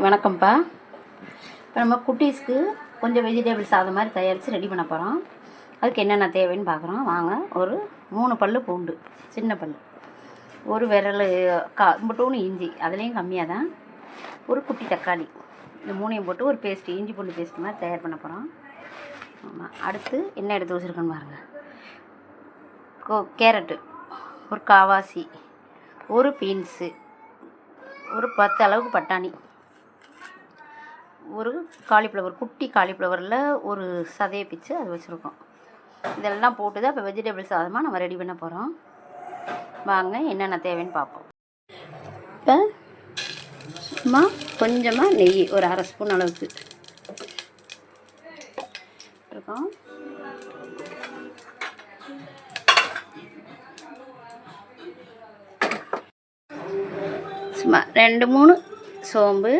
வணக்கம்ப்பா. இப்போ நம்ம குட்டீஸ்க்கு கொஞ்சம் வெஜிடபிள் சாதம் மாதிரி தயாரித்து ரெடி பண்ண போகிறோம். அதுக்கு என்னென்ன தேவைன்னு பார்க்குறோம் வாங்க. ஒரு 3 பல் பூண்டு, சின்ன பல், ஒரு விரல் இம்புட்டூன்னு இஞ்சி, அதுலேயும் கம்மியாக தான், ஒரு குட்டி தக்காளி, இந்த 3ஐயும் போட்டு ஒரு பேஸ்ட்டு, இஞ்சி பூண்டு பேஸ்ட்டு மாதிரி தயார் பண்ண போகிறோம். ஆமாம். அடுத்து என்ன எடுத்து வச்சுருக்கோன்னு பாருங்கள். கேரட்டு, ஒரு காவாசி, ஒரு பீன்ஸு, ஒரு 10 அளவுக்கு பட்டாணி, ஒரு காலிஃப்ளவர், குட்டி காலிஃப்ளவரில் ஒரு சதையை பிச்சு அது வச்சுருக்கோம். இதெல்லாம் போட்டு தான் இப்போ வெஜிடபிள் சாதமாக நம்ம ரெடி பண்ண போகிறோம். வாங்க என்னென்ன தேவைன்னு பார்ப்போம். இப்போ சும்மா கொஞ்சமாக நெய், ஒரு 1/2 ஸ்பூன் அளவுக்கு இருக்கோம். சும்மா 2-3 சோம்பு,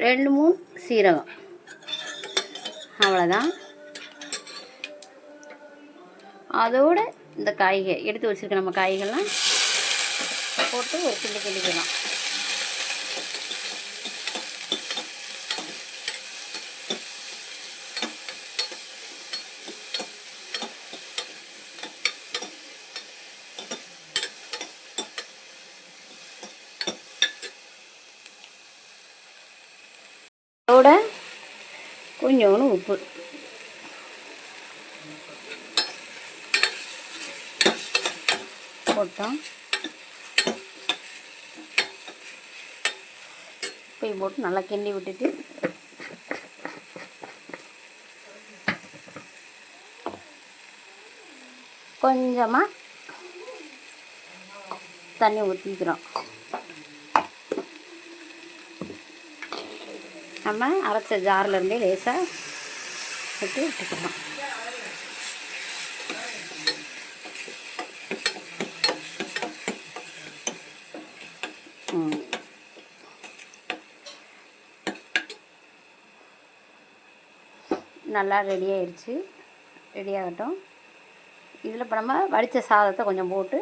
2-3 சீரகம், அவ்வளோதான். அதோடு இந்த காய்கள் எடுத்து வச்சுருக்க நம்ம காய்கள்லாம் போட்டு ஒரு கிண்டிக்கலாம். அதோட கொஞ்சோண்டு உப்பு, போட்டோம். உப்பையும் போட்டு நல்லா கிண்டி விட்டுட்டு கொஞ்சமாக தண்ணி ஊற்றிக்கிறோம். நம்ம அரைச்ச ஜார்லேருந்தே லேசாக விட்டுக்கலாம். நல்லா ரெடி ஆகிடுச்சு. ரெடி ஆகட்டும். இதில் இப்போ நம்ம வடித்த சாதத்தை கொஞ்சம் போட்டு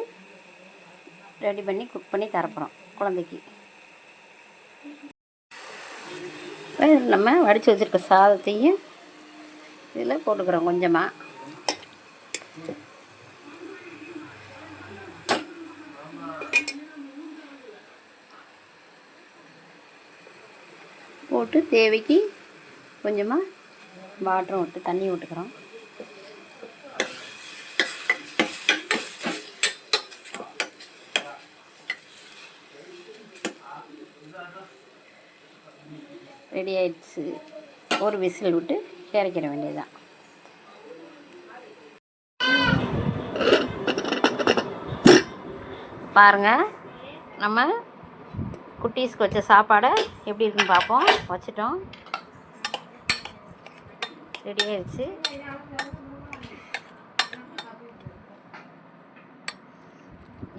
ரெடி பண்ணி குக் பண்ணி தரப்போகிறோம் குழந்தைக்கு. நம்ம வடித்து வச்சுருக்க சாதத்தையும் இதில் போட்டுக்கிறோம். கொஞ்சமாக போட்டு தேவைக்கு கொஞ்சமாக வாட்டரும் விட்டு தண்ணி விட்டுக்கிறோம். ரெடி ஆயிடுச்சு. ஒரு விசில் விட்டு இறக்கிற வேண்டியதுதான். பாருங்கள், நம்ம குட்டீஸ்க்கு வச்ச சாப்பாடை எப்படி இருக்குன்னு பார்ப்போம். வச்சிட்டோம். ரெடி ஆயிடுச்சு.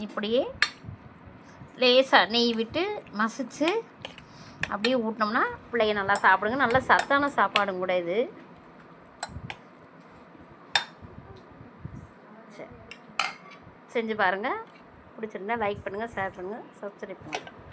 இப்படியே லேசாக நெய் விட்டு மசிச்சு அப்படியே ஊட்டினோம்னா பிள்ளைங்க நல்லா சாப்பிடுங்க. நல்ல சத்தான சாப்பாடும் கூட இது. சரி, செஞ்சு பாருங்கள். பிடிச்சிருந்தா லைக் பண்ணுங்கள், ஷேர் பண்ணுங்கள், சப்ஸ்கிரைப் பண்ணுங்கள்.